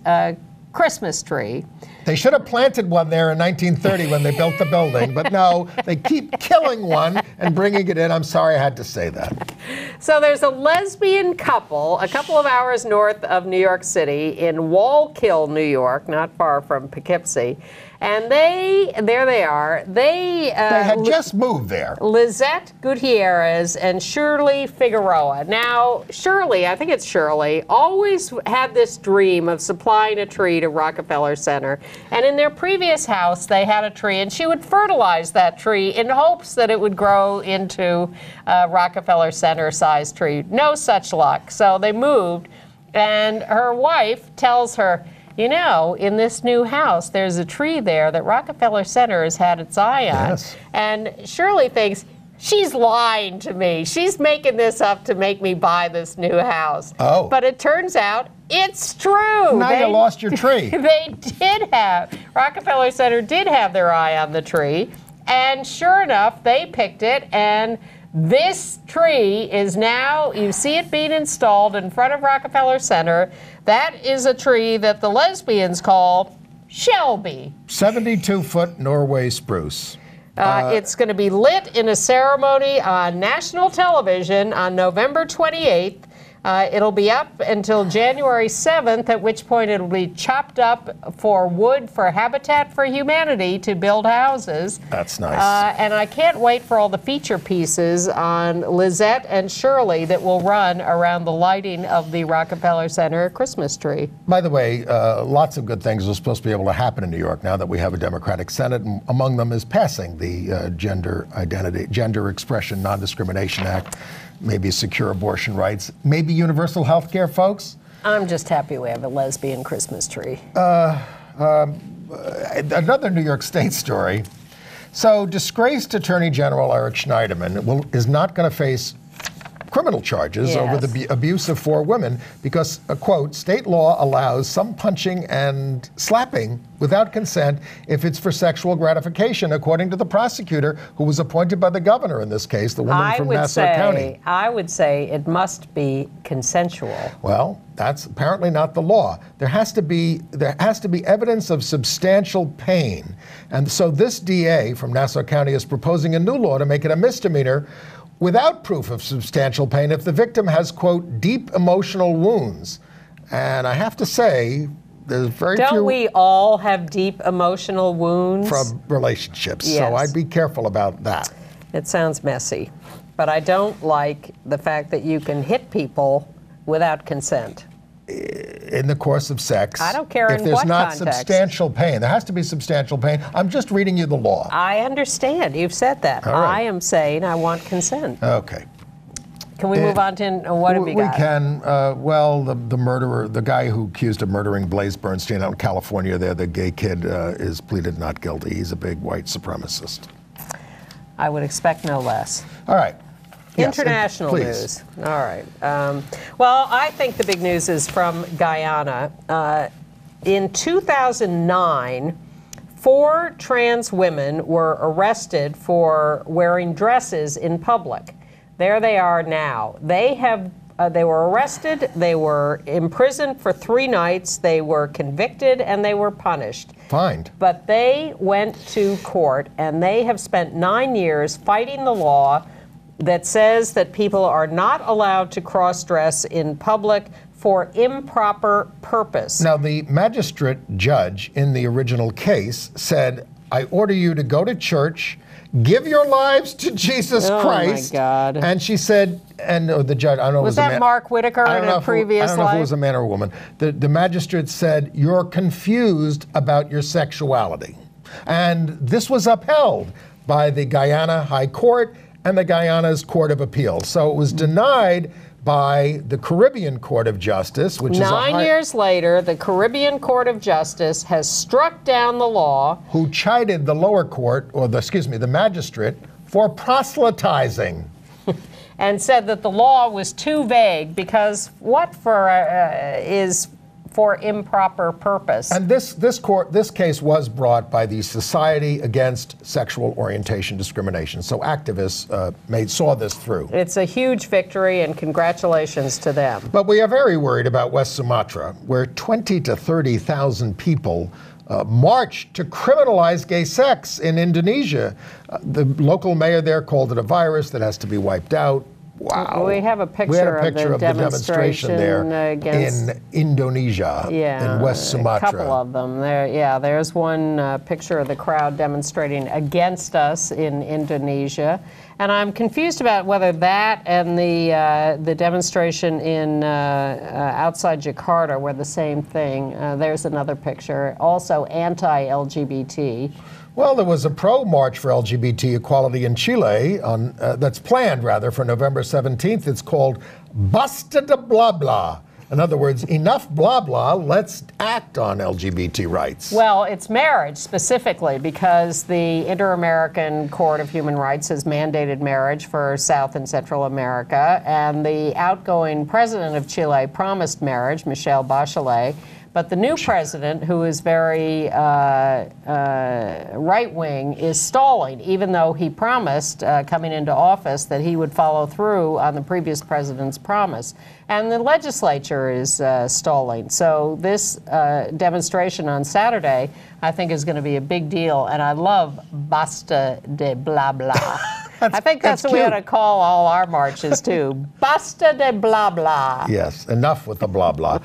Christmas tree. They should have planted one there in 1930 when they built the building, but no, they keep killing one and bringing it in. I'm sorry I had to say that. So there's a lesbian couple a couple of hours north of New York City in Wallkill, New York, not far from Poughkeepsie. And there they are. They had just moved there. Lizette Gutierrez and Shirley Figueroa. Now, Shirley, I think it's Shirley, always had this dream of supplying a tree to Rockefeller Center. And in their previous house, they had a tree, and she would fertilize that tree in hopes that it would grow into a Rockefeller Center-sized tree. No such luck. So they moved, and her wife tells her, in this new house, there's a tree there that Rockefeller Center has had its eye on. Yes. And Shirley thinks, she's lying to me. She's making this up to make me buy this new house. Oh. But it turns out it's true. Now you lost your tree. Rockefeller Center did have their eye on the tree. And sure enough, they picked it, and This tree is now, you see it being installed in front of Rockefeller Center. That is a tree that the lesbians call Shelby. 72-foot Norway spruce. It's going to be lit in a ceremony on national television on November 28th. It'll be up until January 7th, at which point it'll be chopped up for wood for Habitat for Humanity to build houses. That's nice. And I can't wait for all the feature pieces on Lizette and Shirley that will run around the lighting of the Rockefeller Center Christmas tree. By the way, lots of good things are supposed to be able to happen in New York now that we have a Democratic Senate, and among them is passing the Gender Expression Non-Discrimination Act. Maybe secure abortion rights, maybe universal health care, folks. I'm just happy we have a lesbian Christmas tree. Another New York State story. So disgraced Attorney General Eric Schneiderman is not going to face criminal charges over the abuse of 4 women because, quote, state law allows some punching and slapping without consent if it's for sexual gratification, according to the prosecutor who was appointed by the governor in this case, the woman from Nassau County. I would say it must be consensual. Well, that's apparently not the law. There has to be evidence of substantial pain. And so this DA from Nassau County is proposing a new law to make it a misdemeanor without proof of substantial pain if the victim has, quote, deep emotional wounds. And I have to say, there's very few... Don't we all have deep emotional wounds? From relationships, yes. So I'd be careful about that. It sounds messy, but I don't like the fact that you can hit people without consent. In the course of sex. I don't care if in there's what not context. Substantial pain. There has to be substantial pain. I'm just reading you the law. I understand. You've said that. All right. I am saying I want consent. Okay. Can we move on to what have you got? We can. Well, the murderer, the guy who accused of murdering Blaze Bernstein out in California there, the gay kid, is pleaded not guilty. He's a big white supremacist. I would expect no less. All right. International news. All right. Well, I think the big news is from Guyana. In 2009, 4 trans women were arrested for wearing dresses in public. There they are now. They were arrested, they were imprisoned for 3 nights, they were convicted, and they were punished. Fined. But they went to court, and they have spent 9 years fighting the law that says that people are not allowed to cross-dress in public for improper purpose. Now, the magistrate judge in the original case said, I order you to go to church, give your lives to Jesus Christ. Oh, my God. And she said, and the judge, I don't know. Was that Mark Whitaker in a previous life? I don't know if it was a man or a woman. The magistrate said, you're confused about your sexuality. And this was upheld by the Guyana High Court and the Guyana's Court of Appeals. So it was denied by the Caribbean Court of Justice, which is 9 years later, the Caribbean Court of Justice has struck down the law. Who chided the lower court, or the magistrate, for proselytizing. And said that the law was too vague because what is for improper purpose. And this case was brought by the Society Against Sexual Orientation Discrimination. So activists saw this through. It's a huge victory, and congratulations to them. But we are very worried about West Sumatra, where 20,000 to 30,000 people marched to criminalize gay sex in Indonesia. The local mayor there called it a virus that has to be wiped out. Wow. We have a picture of the demonstration there against, in Indonesia, in West Sumatra. A couple of them. There's one picture of the crowd demonstrating against us in Indonesia. And I'm confused about whether that and the demonstration in outside Jakarta were the same thing. There's another picture, also anti-LGBT. Well, there was a pro-march for LGBT equality in Chile that's planned, for November 17th. It's called Basta de Blah Blah. In other words, enough blah blah, let's act on LGBT rights. Well, it's marriage specifically because the Inter-American Court of Human Rights has mandated marriage for South and Central America, and the outgoing president of Chile promised marriage, Michelle Bachelet, But the new president, who is very right-wing, is stalling, even though he promised coming into office that he would follow through on the previous president's promise. And the legislature is stalling. So this demonstration on Saturday, I think, is going to be a big deal. And I love Basta de blah blah. I think that's what we ought to call all our marches, too. Basta de blah blah. Yes, enough with the blah blah.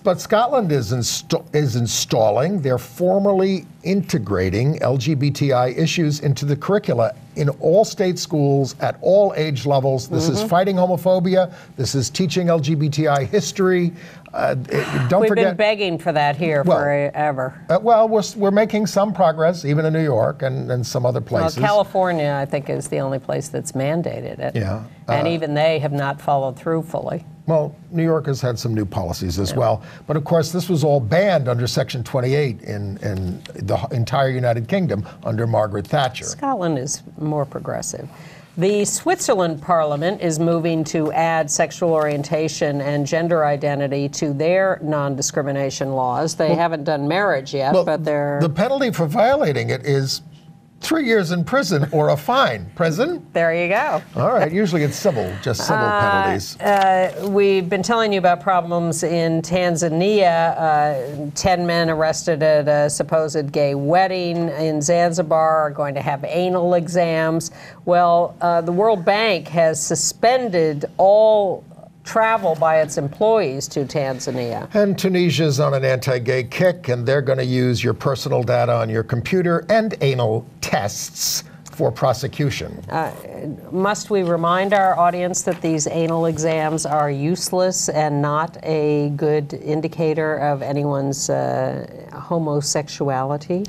But Scotland is installing. They're formally integrating LGBTI issues into the curricula in all state schools at all age levels. This is fighting homophobia. This is teaching LGBTI history. We've been begging for that here forever. We're making some progress, even in New York and some other places. Well, California, I think, is the only place that's mandated it. Yeah. And even they have not followed through fully. Well, New York has had some new policies as well. But of course, this was all banned under Section 28 in the entire United Kingdom under Margaret Thatcher. Scotland is more progressive. The Switzerland Parliament is moving to add sexual orientation and gender identity to their non-discrimination laws. They haven't done marriage yet, but they're... The penalty for violating it is 3 years in prison or a fine. Prison? There you go. All right. Usually it's civil, just civil penalties. We've been telling you about problems in Tanzania. 10 men arrested at a supposed gay wedding in Zanzibar are going to have anal exams. Well, the World Bank has suspended all travel by its employees to Tanzania. And Tunisia's on an anti-gay kick, and they're going to use your personal data on your computer and anal tests for prosecution. Must we remind our audience that these anal exams are useless and not a good indicator of anyone's homosexuality?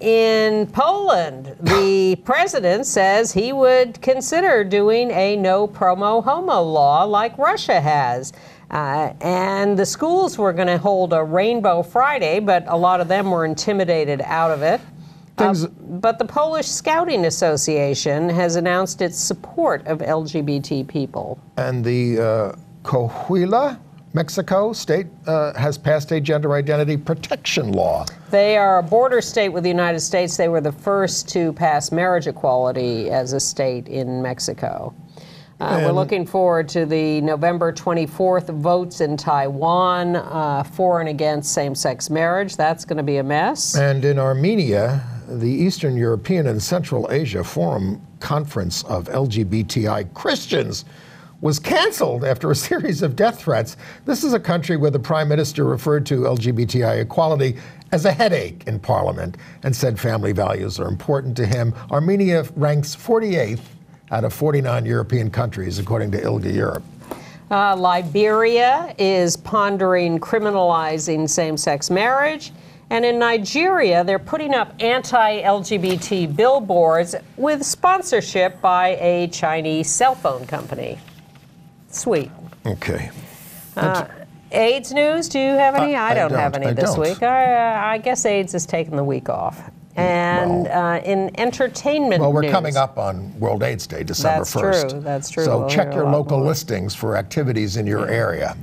In Poland, the president says he would consider doing a no promo homo law like Russia has. And the schools were going to hold a Rainbow Friday, but a lot of them were intimidated out of it. But the Polish Scouting Association has announced its support of LGBT people. And the Coahuila, Mexico state has passed a gender identity protection law. They are a border state with the United States. They were the first to pass marriage equality as a state in Mexico. We're looking forward to the November 24th votes in Taiwan for and against same-sex marriage. That's going to be a mess. And in Armenia, the Eastern European and Central Asia Forum Conference of LGBTI Christians was canceled after a series of death threats. This is a country where the prime minister referred to LGBTI equality as a headache in parliament and said family values are important to him. Armenia ranks 48th out of 49 European countries, according to ILGA Europe. Liberia is pondering criminalizing same-sex marriage. And in Nigeria, they're putting up anti-LGBT billboards with sponsorship by a Chinese cell phone company. Sweet. Okay. AIDS news, do you have any? I don't have any this week. I guess AIDS is taking the week off. And in entertainment news. Well, we're news, coming up on World AIDS Day, December 1st. That's true. So check your local listings for activities in your area.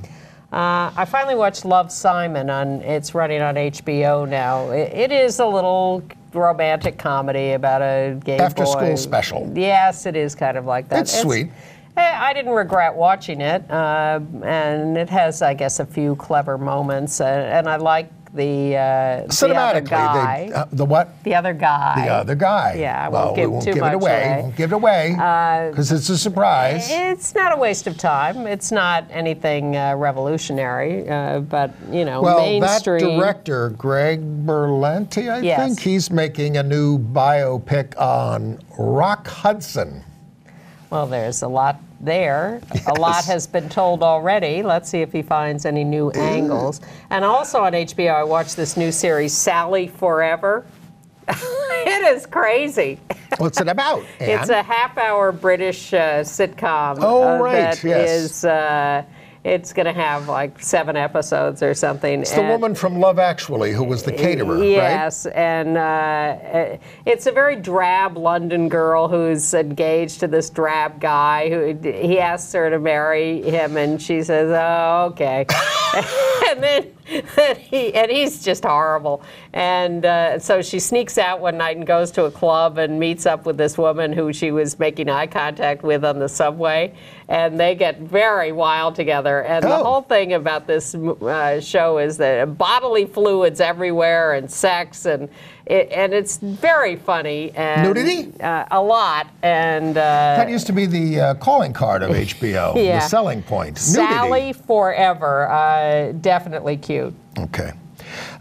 I finally watched Love, Simon. It's running on HBO now. It is a little romantic comedy about a gay boy. After-school special. Yes, it is kind of like that. It's sweet. I didn't regret watching it, and it has, I guess, a few clever moments, and I like the other guy. The what? The other guy. The other guy. Yeah, I won't give too much away. We won't give it away because it's a surprise. It's not a waste of time. It's not anything revolutionary, but, mainstream. Well, that director, Greg Berlanti, I think, he's making a new biopic on Rock Hudson. Well, there's a lot there. Yes. A lot has been told already. Let's see if he finds any new angles. And also on HBO, I watched this new series, Sally Forever. It is crazy. What's it about, Ann? It's a half-hour British sitcom. Oh, right, that is, it's going to have like 7 episodes or something. It's the woman from Love Actually who was the caterer, yes, right? And it's a very drab London girl who's engaged to this drab guy who he asks her to marry him, and she says, "Oh, okay." and he's just horrible. And so she sneaks out one night and goes to a club and meets up with this woman who she was making eye contact with on the subway. And they get very wild together. And the whole thing about this show is that bodily fluids everywhere and sex, and it's very funny. And, nudity? A lot. And that used to be the calling card of HBO, the selling point. Sally Nudity. Forever, definitely cute. Okay.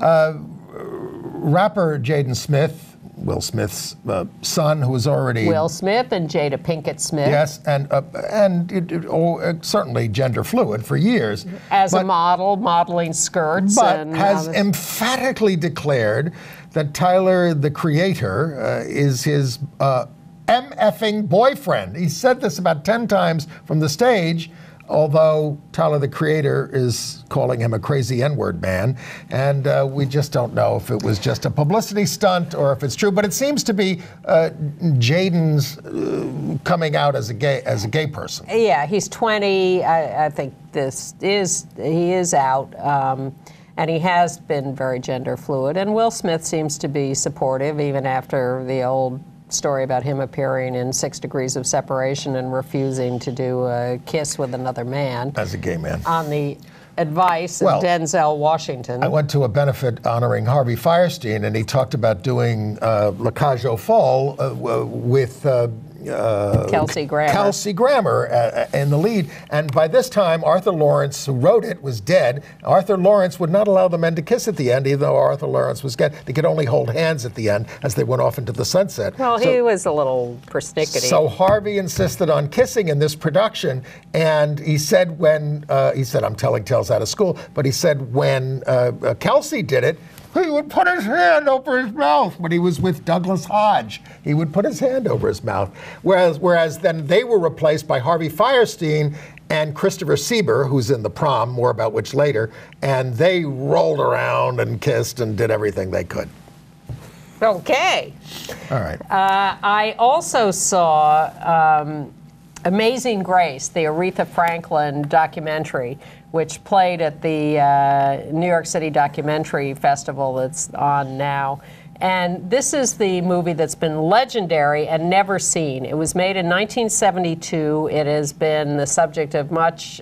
Rapper Jaden Smith, Will Smith's son, who was already... Will Smith and Jada Pinkett Smith. Yes, and certainly gender fluid for years. As a model, modeling skirts. But has emphatically declared that Tyler, the Creator, is his MFing boyfriend. He said this about 10 times from the stage, although Tyler, the Creator, is calling him a crazy N-word man. And we just don't know if it was just a publicity stunt or if it's true. But it seems to be Jaden's coming out as a gay person. Yeah, he's 20. I think he is out. And he has been very gender fluid. And Will Smith seems to be supportive, even after the old story about him appearing in 6 Degrees of Separation and refusing to do a kiss with another man. As a gay man. On the advice of Denzel Washington. I went to a benefit honoring Harvey Fierstein, and he talked about doing La Cage aux Folles with Kelsey Grammer in the lead. And by this time, Arthur Lawrence, who wrote it, was dead. Arthur Lawrence would not allow the men to kiss at the end, even though Arthur Lawrence was dead. They could only hold hands at the end as they went off into the sunset. Well, he was a little persnickety. So Harvey insisted on kissing in this production, and he said I'm telling tales out of school, but he said when Kelsey did it, he would put his hand over his mouth. When he was with Douglas Hodge, he would put his hand over his mouth. Whereas then they were replaced by Harvey Fierstein and Christopher Sieber, who's in the Prom, more about which later, and they rolled around and kissed and did everything they could. Okay. All right. I also saw Amazing Grace, the Aretha Franklin documentary, which played at the New York City Documentary Festival that's on now. And this is the movie that's been legendary and never seen. It was made in 1972. It has been the subject of much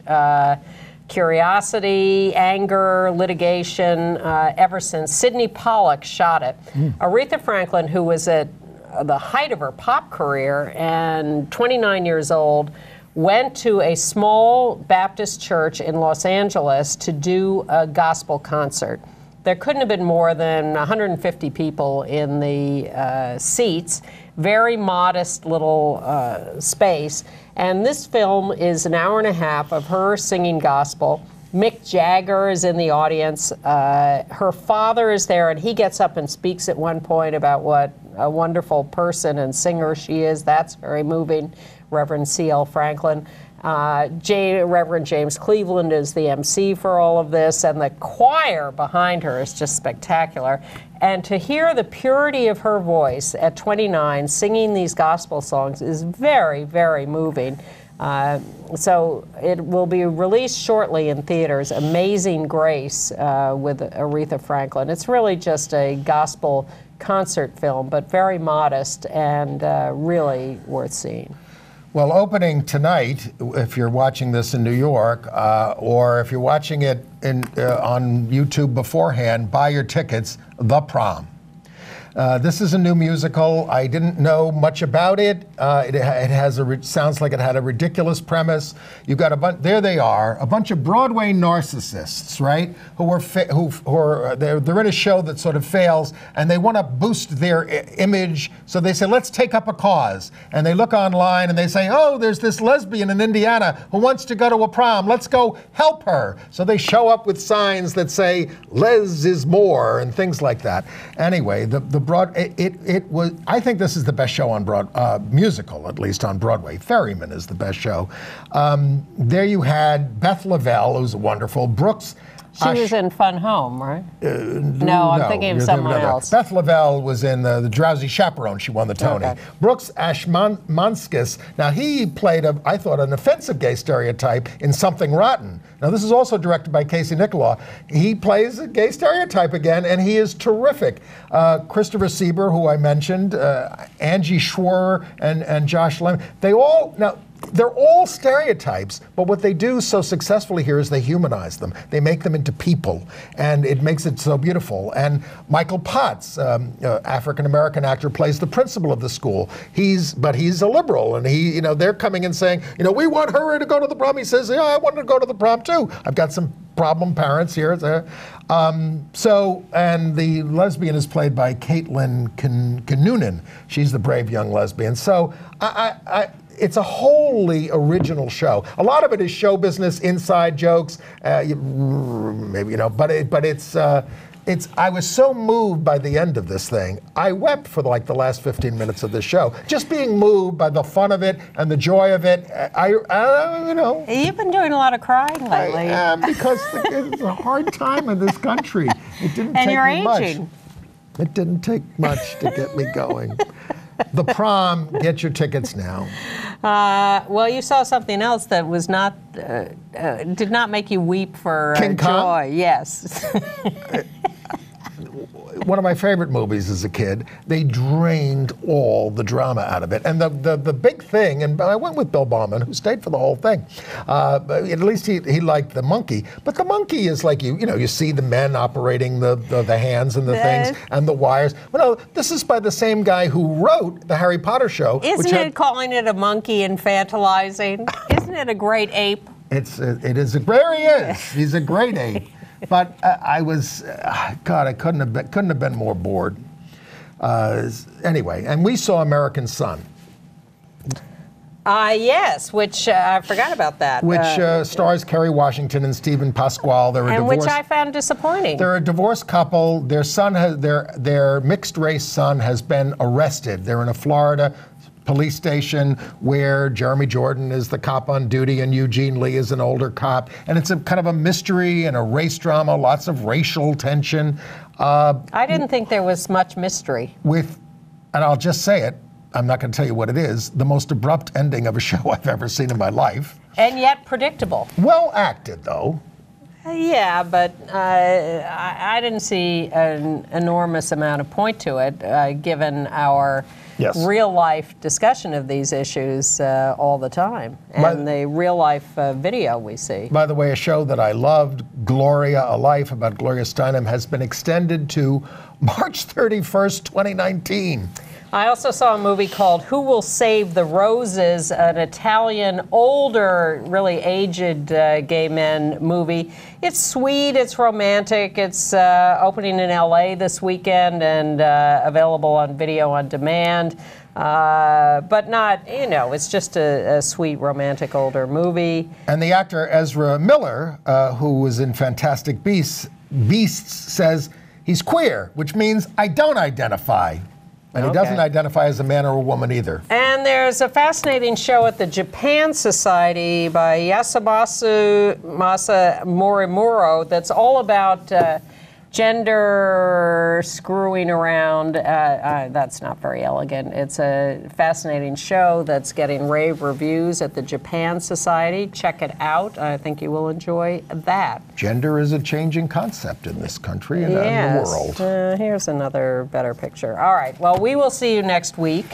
curiosity, anger, litigation ever since. Sidney Pollack shot it. Aretha Franklin, who was at the height of her pop career and 29 years old, went to a small Baptist church in Los Angeles to do a gospel concert. There couldn't have been more than 150 people in the seats, very modest little space. And this film is an hour and a half of her singing gospel. Mick Jagger is in the audience. Her father is there, and he gets up and speaks at one point about what a wonderful person and singer she is. That's very moving. Reverend C.L. Franklin. Reverend James Cleveland is the MC for all of this, and the choir behind her is just spectacular. And to hear the purity of her voice at 29 singing these gospel songs is very, very moving. So it will be released shortly in theaters, Amazing Grace with Aretha Franklin. It's really just a gospel concert film, but very modest and really worth seeing. Well, opening tonight, if you're watching this in New York, or if you're watching it on YouTube beforehand, buy your tickets, The Prom. This is a new musical. I didn't know much about it. It sounds like it had a ridiculous premise. You've got there they are, a bunch of Broadway narcissists, right? They're in a show that sort of fails, and they want to boost their image. So they say, let's take up a cause. And they look online and they say, oh, there's this lesbian in Indiana who wants to go to a prom. Let's go help her. So they show up with signs that say, Les is more, and things like that. Anyway, the it was. I think this is the best show on musical, at least on Broadway. Ferryman is the best show. There you had Beth Lavelle, who's wonderful. Brooks. She was in Fun Home, right? No, I'm thinking of someone else. Beth Lavelle was in the Drowsy Chaperone. She won the Tony. Okay. Brooks Ashmanskis. Now, he played, I thought, an offensive gay stereotype in Something Rotten. Now, this is also directed by Casey Nicholaw. He plays a gay stereotype again, and he is terrific. Christopher Sieber, who I mentioned, Angie Schwer, and Josh Lemon. They're all stereotypes, but what they do so successfully here is they humanize them. They make them into people, and it makes it so beautiful. And Michael Potts, African-American actor, plays the principal of the school. He's a liberal, and they're coming and saying, we want her to go to the prom. He says, yeah, I want to go to the prom too. I've got some problem parents here. And the lesbian is played by Caitlin Kinnunen. She's the brave young lesbian. So it's a wholly original show. A lot of it is show business, inside jokes, but it's. I was so moved by the end of this thing. I wept for the last 15 minutes of the show, just being moved by the fun of it and the joy of it. You've been doing a lot of crying lately. I am, because it's a hard time in this country. It didn't and take you're me aging. Much. It didn't take much to get me going. The Prom, get your tickets now. Well, you saw something else that was not did not make you weep for King Kong? joy. Yes. One of my favorite movies as a kid. They drained all the drama out of it. And the big thing, and I went with Bill Bauman, who stayed for the whole thing. At least he liked the monkey. But the monkey is like, you see the men operating the hands and the things and the wires. Well, no, this is by the same guy who wrote the Harry Potter show. Isn't it calling it a monkey infantilizing? Isn't it a great ape? It is. There he is. He's a great ape. But I was, God, I couldn't have been more bored. Anyway, and we saw American Son. Yes, which I forgot about that. Which stars Kerry Washington and Stephen Pasquale. Which I found disappointing. They're a divorced couple. Their son their mixed race son has been arrested. They're in a Florida police station where Jeremy Jordan is the cop on duty and Eugene Lee is an older cop. And it's a kind of a mystery and a race drama, lots of racial tension. I didn't think there was much mystery. And I'll just say it, I'm not going to tell you what it is, the most abrupt ending of a show I've ever seen in my life. And yet predictable. Well acted, though. Yeah, but I didn't see an enormous amount of point to it, given our real-life discussion of these issues all the time, and the real-life video we see. By the way, a show that I loved, Gloria, A Life, about Gloria Steinem, has been extended to March 31st, 2019. I also saw a movie called Who Will Save the Roses, an Italian, older, really aged gay men movie. It's sweet, it's romantic, it's opening in LA this weekend and available on video on demand. But not, it's just a sweet, romantic, older movie. And the actor Ezra Miller, who was in Fantastic Beasts, says he's queer, which means I don't identify. And he doesn't identify as a man or a woman either. And there's a fascinating show at the Japan Society by Yasumasa Morimuro that's all about gender screwing around. That's not very elegant. It's a fascinating show that's getting rave reviews at the Japan Society. Check it out. I think you will enjoy that. Gender is a changing concept in this country and in the world. Here's another better picture. All right. Well, we will see you next week.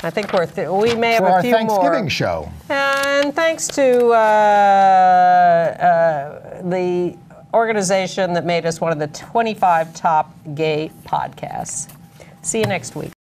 I think we may have a few more. For our Thanksgiving show. And thanks to the organization that made us one of the 25 top gay podcasts. See you next week.